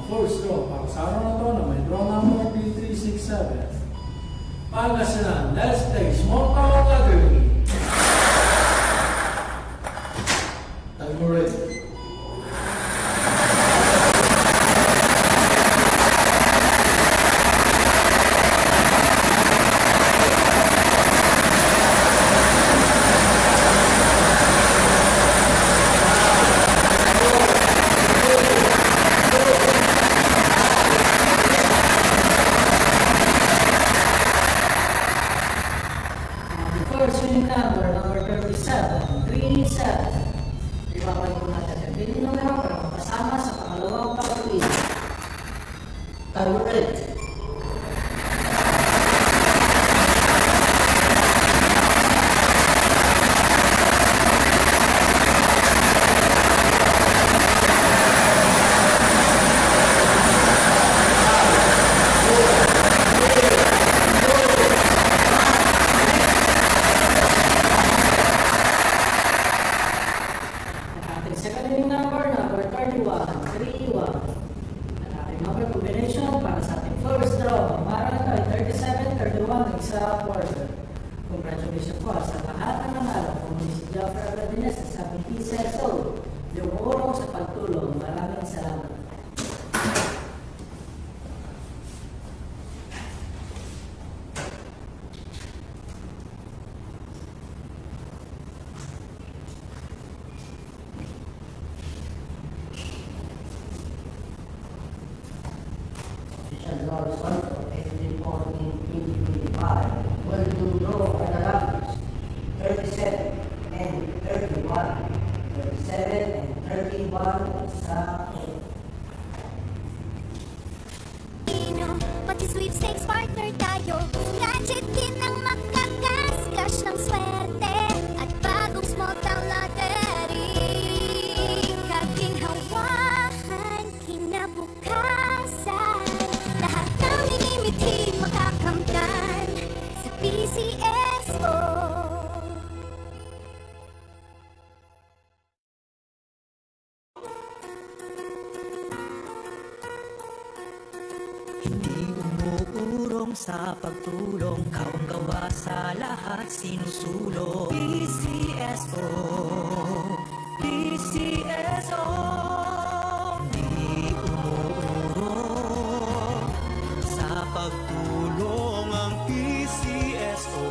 first draw para sa araw na to na may draw number P367. Pangasinan, let's play small tower lottery. Time ready. First winning number 37, 37. Ibabalik ko natin sa winning numero para kasama sa pangalawang pag-uwi. Talurit. Second winning number 31, 31. At ating number combination para sa ating first draw. Para ito ay 37, 31, isa quarter. Congratulations po sa lahat ng nanalo. Kung si Jeffrey Abradines sa 17 years old. Yung urong sa pagtulong. Maraming salamat. Lord Santo, April 14, 2025, will do draw for the numbers 37 and 31, 37 and 31 sa pati sweepstakes partner tayo. Gadget din ang makagasgas ng swerte at bagong small town lottery. Kaginhawahan, kinabukasan, lahat ng minimiti makakamtan sa PCSO. Hindi umuurong sa pagtulong, kawang gawa sa lahat sinusulong.